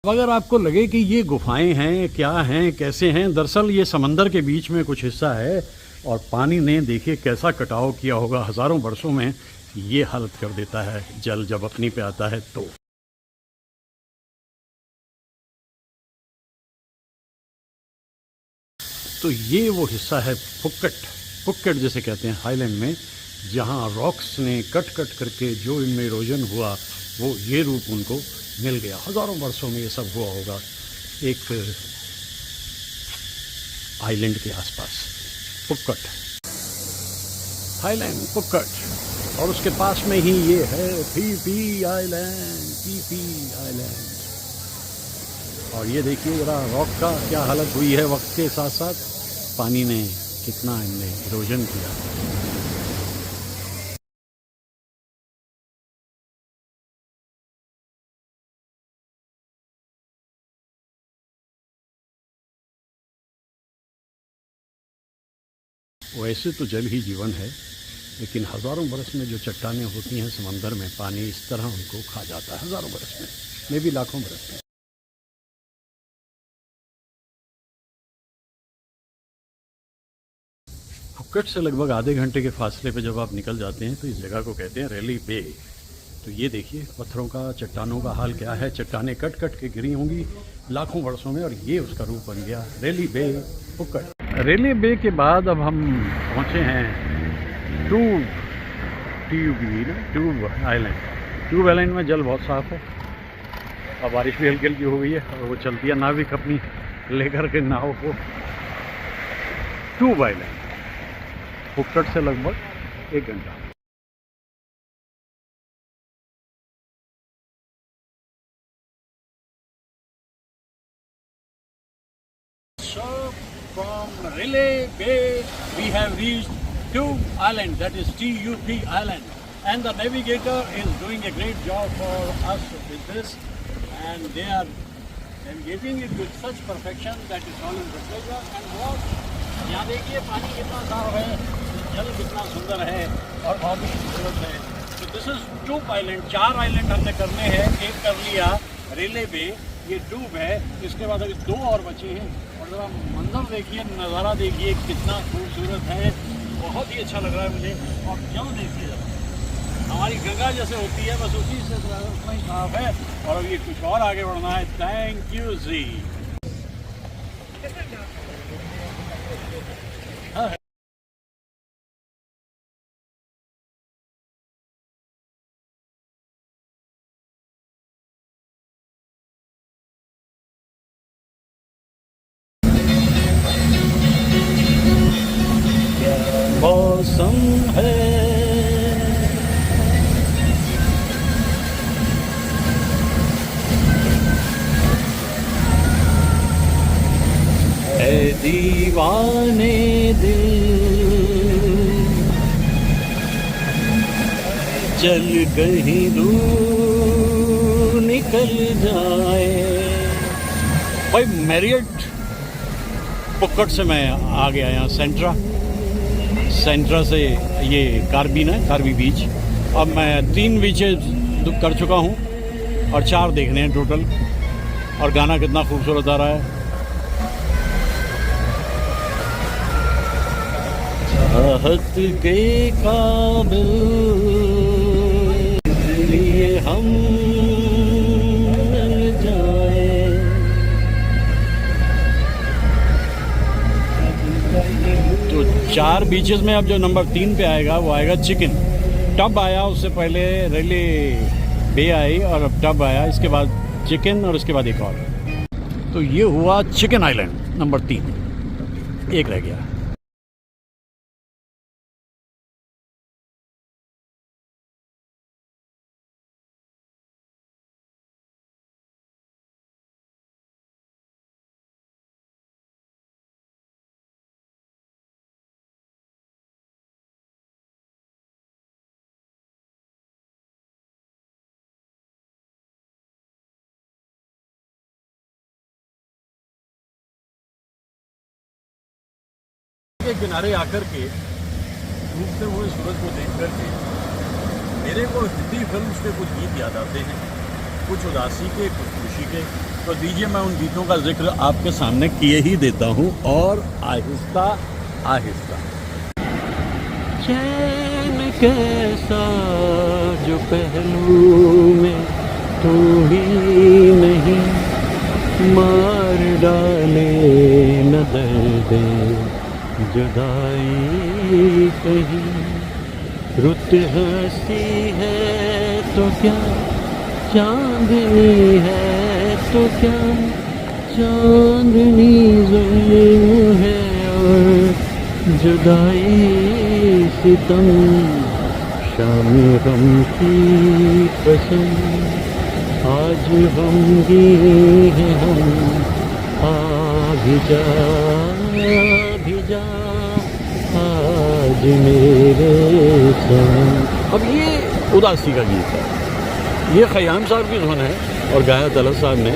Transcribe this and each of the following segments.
अगर आपको लगे कि ये गुफाएं हैं, क्या हैं, कैसे हैं, दरअसल ये समंदर के बीच में कुछ हिस्सा है और पानी ने देखिए कैसा कटाव किया होगा हज़ारों वर्षों में, ये हालत कर देता है जल जब अपनी पे आता है तो। तो ये वो हिस्सा है पुक्कट जिसे कहते हैं हाईलैंड में, जहाँ रॉक्स ने कट करके जो इनमें इरोजन हुआ वो ये रूप उनको मिल गया। हज़ारों वर्षों में ये सब हुआ होगा एक आइलैंड के आसपास। पुक्कट, हाईलैंड पुक्कट, और उसके पास में ही ये है पीपी आइलैंड। और ये देखिए ज़रा रॉक का क्या हालत हुई है वक्त के साथ साथ, पानी ने कितना इनने इरोजन किया। वैसे तो जल ही जीवन है, लेकिन हज़ारों बरस में जो चट्टानें होती हैं समंदर में, पानी इस तरह उनको खा जाता है हज़ारों बरस में भी लाखों बरस में। फुक्कट से लगभग आधे घंटे के फासले पे जब आप निकल जाते हैं तो इस जगह को कहते हैं रेली बे। तो ये देखिए पत्थरों का, चट्टानों का हाल क्या है, चट्टानें कट के गिरी होंगी लाखों वर्षों में, और ये उसका रूप बन गया रेली बे, फुक्कट। रेली बे के बाद अब हम पहुँचे हैं ट्यूब आइलैंड। ट्यूब आइलैंड में जल बहुत साफ़ है और बारिश भी हल्की हल्की हो गई है, और वो चलती है नाविक अपनी लेकर के नाव को। ट्यूब आइलैंड पुक्कट से लगभग 1 घंटा। So from Relay Bay we have reached Tube Island, that is TUP Island, and the navigator is doing a great job for us with this, and they are navigating it with such perfection that it's all in the pleasure. And what यहाँ देखिए पानी कितना साफ है, जल कितना सुंदर है और बहुत ही खूबसूरत है। तो this is tube island. 4 island हमने करने हैं, एक कर लिया रेले बे, ये ट्यूब है, इसके बाद अभी 2 और बचे हैं। और ज़रा मंजर देखिए, नज़ारा देखिए कितना खूबसूरत है, बहुत ही अच्छा लग रहा है मुझे। और जल देखिए ज़रा, हमारी गंगा जैसे होती है बस उसी से उतना ही साफ है। और अब ये कुछ और आगे बढ़ना है। थैंक यू जी। मौसम है ऐ दीवाने दिल, चल कहीं दूर निकल जाए। भाई मैरियट पुक्कट से मैं आ गया यहाँ सेंट्रा से ये कार्बी बीच। अब मैं 3 बीचेस कर चुका हूँ और 4 देखने हैं टोटल। और गाना कितना खूबसूरत आ रहा है। चाहत के काबिल इसलिए हम मिल जाए। तो 4 बीचेस में अब जो नंबर 3 पे आएगा वो आएगा चिकन। टब आया, उससे पहले रेली बे आई और अब टब आया, इसके बाद चिकन और उसके बाद एक और। तो ये हुआ चिकन आइलैंड नंबर 3, एक रह गया। के किनारे आकर के डूबते हुए सूरज को देख करके मेरे को हिंदी फिल्म के कुछ गीत याद आते हैं। कुछ उदासी के, कुछ खुशी के। तो दीजिए मैं उन गीतों का जिक्र आपके सामने किए ही देता हूँ, और आहिस्ता आहिस्ता। चैन कैसा जो पहलू में तू ही नहीं, मार डाले न दर्द जुदाई कहीं। रुत हंसी है तो क्या, चांदनी है तो क्या, चांदनी ज़ुल्म है और जुदाई सितम। शाम गम की पसंद आज गमगीन हैं हम, आ भी जा आज मेरे संग। अब ये उदासी का गीत है, ये खयाम साहब की धुन है और गाया तलत साहब ने।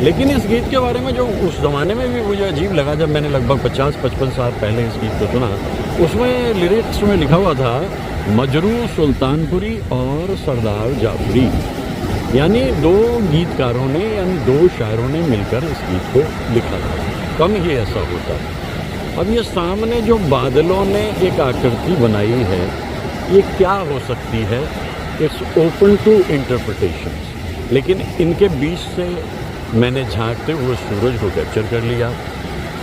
लेकिन इस गीत के बारे में जो उस ज़माने में भी मुझे अजीब लगा, जब मैंने लगभग 50-55 साल पहले इस गीत को सुना, उसमें लिरिक्स में लिखा हुआ था मजरू सुल्तानपुरी और सरदार जाफरी। यानी दो गीतकारों ने, यानी दो शायरों ने मिलकर इस गीत को लिखा था। कम ही ऐसा होता है। अब ये सामने जो बादलों ने एक आकृति बनाई है, ये क्या हो सकती है? It's open to interpretation. लेकिन इनके बीच से मैंने झांकते हुए सूरज को कैप्चर कर लिया,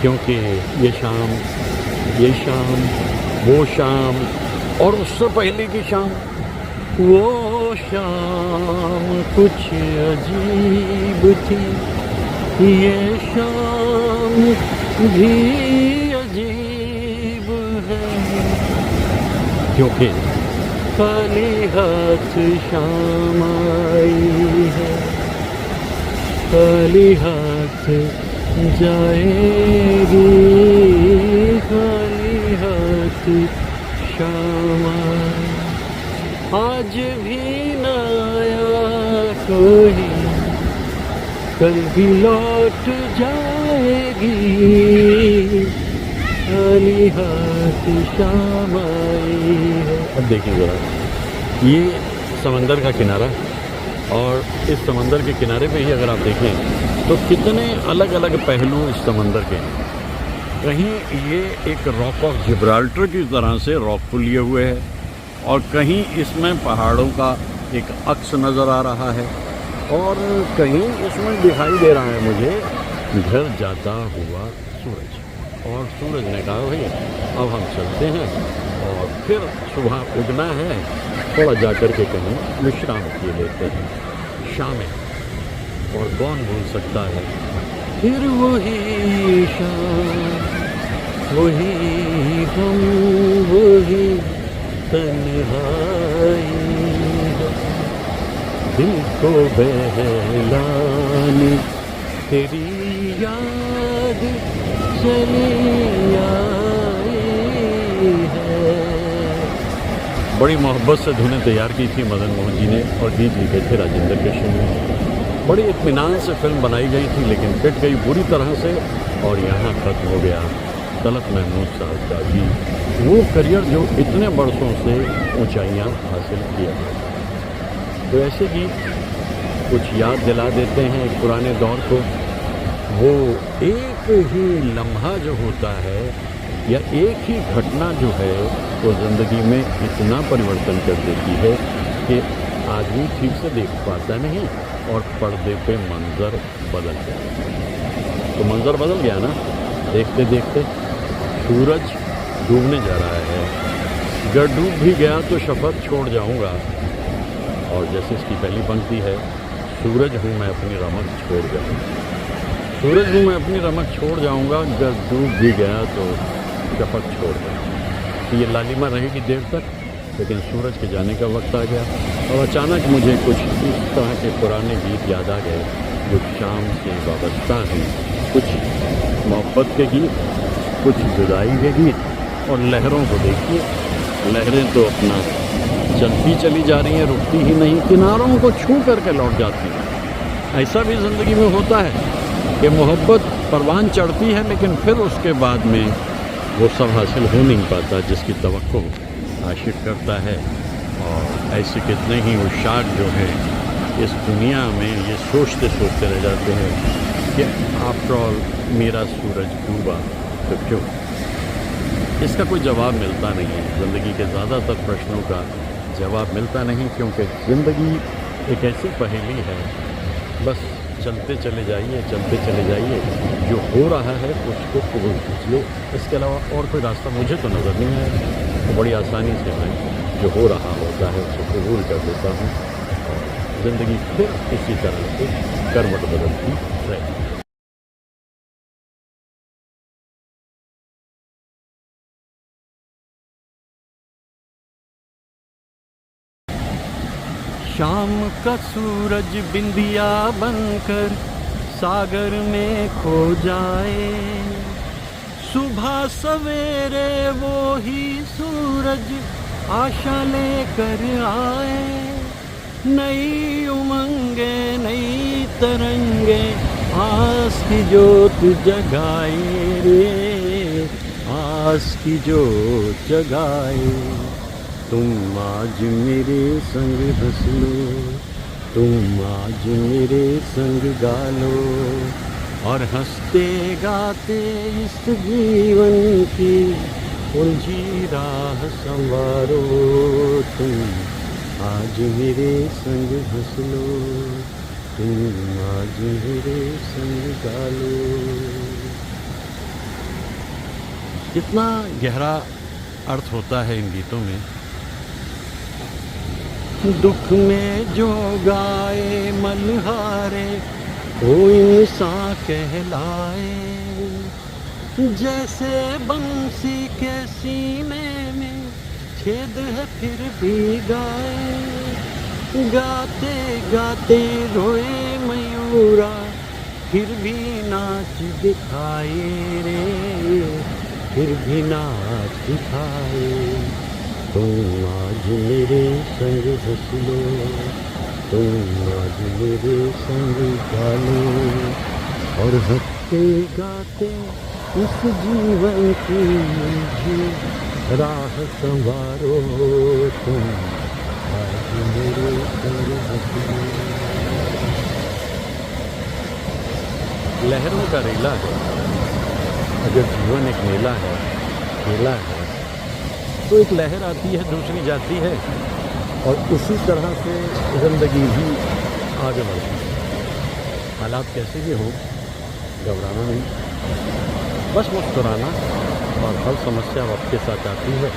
क्योंकि ये शाम, वो शाम, और उससे पहले की शाम, वो शाम कुछ अजीब थी, ये शाम भी अजीब है, क्योंकि खाली हाथ शाम आई है, खाली हाथ जाएगी, खाली हाथ शाम आई। आज भी न आया कोई, कल भी लौट जाएगी, खाली हाथ शाम आई है। अब देखिए ज़रा, ये समंदर का किनारा, और इस समंदर के किनारे पे ही अगर आप देखें तो कितने अलग अलग पहलू इस समंदर के हैं। कहीं ये एक रॉक ऑफ जिब्राल्टर की तरह से रॉकफुल लिए हुए है, और कहीं इसमें पहाड़ों का एक अक्स नज़र आ रहा है, और कहीं इसमें दिखाई दे रहा है मुझे घर जाता हुआ सूरज। और सूरज ने कहा भाई अब हम चलते हैं, और फिर सुबह उगना है, थोड़ा जा कर के कहीं विश्राम किए लेते हैं, शामें। और कौन भूल सकता है फिर वही शाम, वही हम, वही तन्हाई, दिल को बहलाने तेरी याद चली आई है। बड़ी मोहब्बत से धुनें तैयार की थी मदन मोहन जी ने, और गीत लिखे थे राजेंद्र कृष्ण ने। बड़ी इत्मीनान से फिल्म बनाई गई थी, लेकिन पिट गई बुरी तरह से, और यहाँ खत्म हो गया तलत महमूद साहब का भी वो करियर जो इतने बरसों से ऊंचाइयां हासिल किया। तो ऐसे गीत कुछ याद दिला देते हैं एक पुराने दौर को। वो एक ही लम्हा जो होता है, या एक ही घटना जो है, वो ज़िंदगी में इतना परिवर्तन कर देती है कि आदमी ठीक से देख पाता नहीं, और पर्दे पे मंज़र बदल जाता। तो मंज़र बदल गया ना, देखते देखते सूरज डूबने जा रहा है। अगर डूब भी गया तो शपथ छोड़ जाऊंगा, और जैसे इसकी पहली पंक्ति है, सूरज हूँ मैं अपनी रमक छोड़ जाऊंगा, सूरज हूँ मैं अपनी रमक छोड़ जाऊंगा, अगर डूब भी गया तो शपथ छोड़ जाऊंगा। तो ये लालिमा रहेगी देर तक, लेकिन सूरज के जाने का वक्त आ गया। और अचानक मुझे कुछ इस तरह के पुराने गीत याद आ गए जो शाम से वाबस्ता हैं, कुछ मोहब्बत के गीत, कुछ जुदाई के गीत। और लहरों को देखिए, लहरें तो अपना चलती चली जा रही हैं, रुकती ही नहीं, किनारों को छू करके लौट जाती हैं। ऐसा भी ज़िंदगी में होता है कि मोहब्बत परवान चढ़ती है, लेकिन फिर उसके बाद में वो सब हासिल हो नहीं पाता जिसकी तवक्को आशिक करता है। और ऐसे कितने ही उशाक जो हैं इस दुनिया में ये सोचते सोचते रह जाते हैं कि आफ्टर ऑल मेरा सूरज डूबा तो क्यों। इसका कोई जवाब मिलता नहीं है। ज़िंदगी के ज़्यादातर प्रश्नों का जवाब मिलता नहीं, क्योंकि ज़िंदगी एक ऐसी पहेली है, बस चलते चले जाइए, चलते चले जाइए। जो हो रहा है उसको कबूल कीजिए, इसके अलावा और कोई रास्ता मुझे तो नज़र नहीं आया। तो बड़ी आसानी से मैं जो हो रहा होता है उसको कबूल कर देता हूँ और ज़िंदगी फिर इसी तरह से करवट बदलती रहती है। शाम का सूरज बिंदिया बनकर सागर में खो जाए, सुबह सवेरे वो ही सूरज आशा लेकर आए। नई उमंगे नई तरंगे आस की जोत जगाए रे, आस की जोत जगाए। तुम आज मेरे संग हंस लो, तुम आज मेरे संग गा लो, और हंसते गाते इस जीवन की उलझी राह संवारो। तुम आज मेरे संग हंस लो, तुम आज मेरे संग गा लो। कितना गहरा अर्थ होता है इन गीतों में। दुख में जो गाए मल्हारे वो इंसान कहलाए, जैसे बंसी के सीने में छेद है फिर भी गाए। गाते गाते रोए मयूरा फिर भी नाच दिखाए रे, फिर भी नाच दिखाए। तुम आज मेरे संग हंस लो, तुम आज मेरे संग गा लो, और हंसते गाते इस जीवन की उलझी राह संवारो। तुम आज मेरे संग हंस लो। लहरों का रेला है, अगर जीवन एक मेला है, खेला है, तो एक लहर आती है दूसरी जाती है, और उसी तरह से ज़िंदगी भी आगे बढ़ती है। हालात कैसे भी हों, घबराना नहीं, बस मुस्कुराना, और हर समस्या वक्त के साथ आती है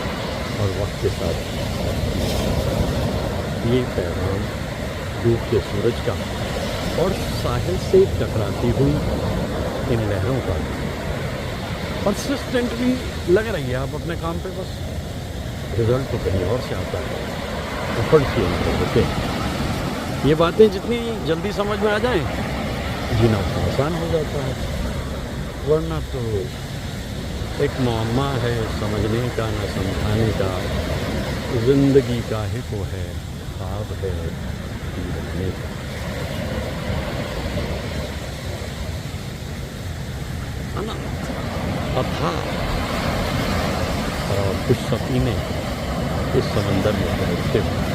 और वक्त के साथ ये पैगाम डूबते सूरज का और साहिल से टकराती हुई इन लहरों का। कंसिस्टेंटली लग रही है आप अपने काम पे, बस रिज़ल्ट तो कहीं और से आता है। एफर्ट की ओके, ये बातें जितनी जल्दी समझ में आ जाएं, जीना उतना आसान हो जाता है। वरना तो एक मुअम्मा है समझने का ना समझाने का। ज़िंदगी काहे को है, ख्वाब है जीने का। है ना? अथा और कुछ सफीने इस समंदर में तैरते हुए।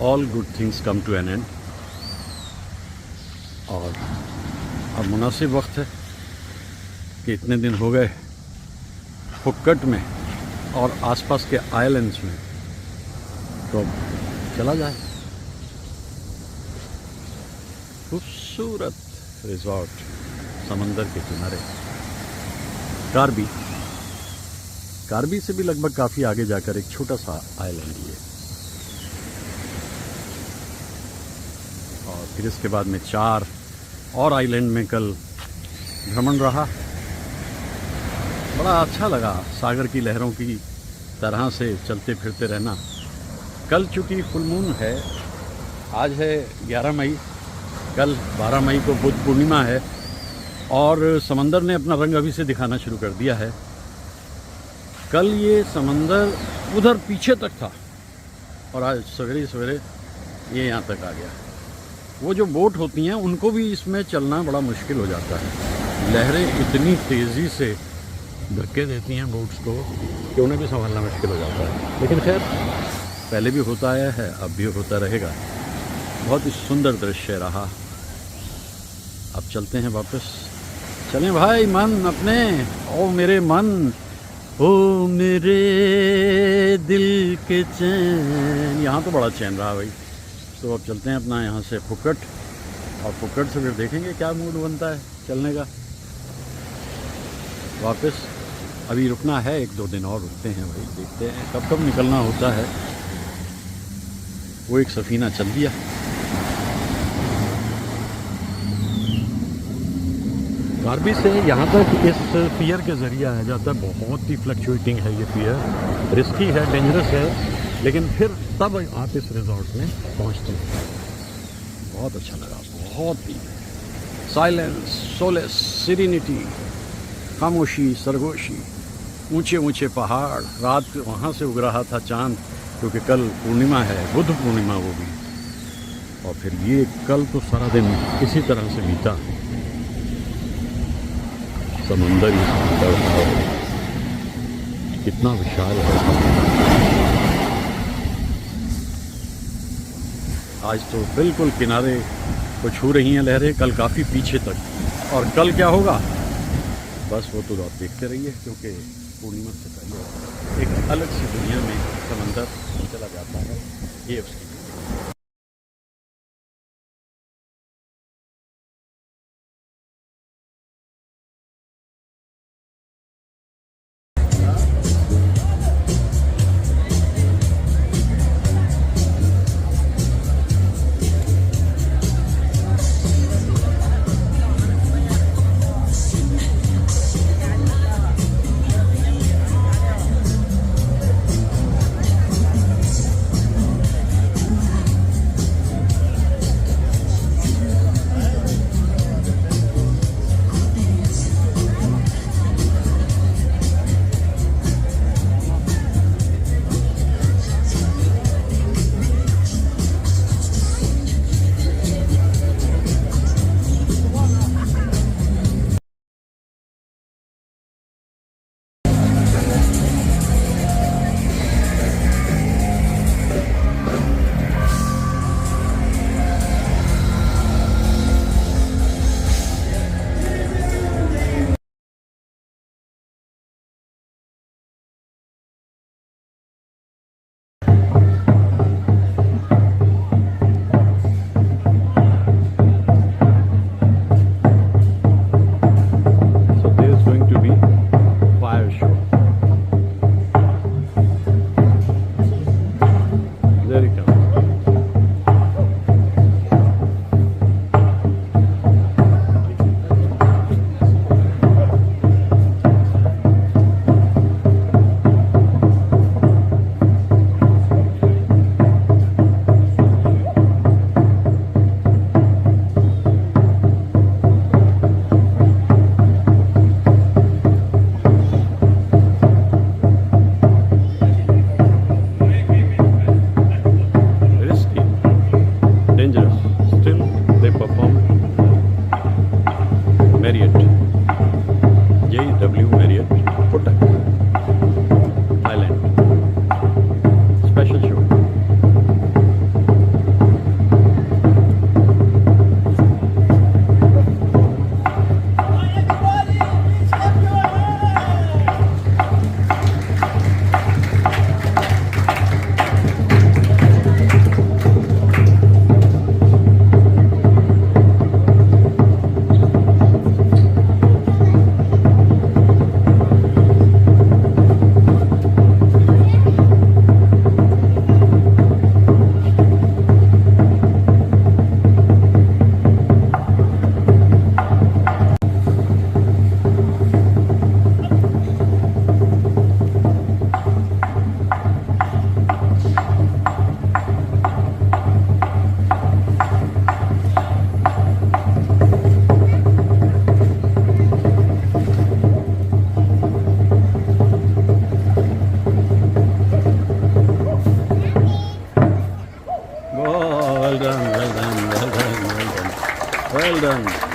All good things come to an end. और अब मुनासिब वक्त है कि इतने दिन हो गए फुक्कट में और आसपास के आइलैंड्स में, तो अब चला जाए। खूबसूरत रिजॉर्ट समंदर के किनारे, कार्बी से भी लगभग काफ़ी आगे जाकर एक छोटा सा आइलैंड ये, और फिर इसके बाद में 4 और आइलैंड में कल भ्रमण रहा। बड़ा अच्छा लगा सागर की लहरों की तरह से चलते फिरते रहना। कल चूँकि फुल मून है, आज है 11 मई, कल 12 मई को बुद्ध पूर्णिमा है और समंदर ने अपना रंग अभी से दिखाना शुरू कर दिया है। कल ये समंदर उधर पीछे तक था और आज सवेरे सवेरे ये यहाँ तक आ गया। वो जो बोट होती हैं उनको भी इसमें चलना बड़ा मुश्किल हो जाता है। लहरें इतनी तेज़ी से धक्के देती हैं बोट्स को कि उन्हें भी संभालना मुश्किल हो जाता है। लेकिन खैर, पहले भी होता आया है, अब भी होता रहेगा। बहुत ही सुंदर दृश्य रहा। अब चलते हैं वापस। चलें भाई मन अपने, ओ मेरे मन, ओ मेरे दिल के चैन। यहाँ तो बड़ा चैन रहा भाई। तो अब चलते हैं अपना यहाँ से फुक्कट, और फुक्कट से फिर देखेंगे क्या मूड बनता है चलने का वापस। अभी रुकना है, 1-2 दिन और रुकते हैं भाई, देखते हैं कब कब निकलना होता है। वो एक सफ़ीना चल दिया। कार्बी से यहाँ तक इस पियर के ज़रिए आया जाता है। बहुत ही फ्लक्चुएटिंग है ये पियर, रिस्की है, डेंजरस है, लेकिन फिर तब आप इस रिजॉर्ट में पहुँचते हैं। बहुत अच्छा लगा, बहुत ही साइलेंस, सोलेस, सीरेनिटी, खामोशी, सरगोशी, ऊंचे ऊंचे पहाड़। रात वहाँ से उग रहा था चांद, क्योंकि कल पूर्णिमा है, बुद्ध पूर्णिमा वो भी। और फिर ये कल तो सारा दिन इसी तरह से बीता। समंदर ही समंदर था, कितना विशाल है। आज तो बिल्कुल किनारे को छू रही हैं लहरें, कल काफ़ी पीछे तक। और कल क्या होगा बस वो तो आप देखते रहिए, क्योंकि पूर्णिमा से पहले एक अलग सी दुनिया में समंदर चला जाता है। ये उसकी done.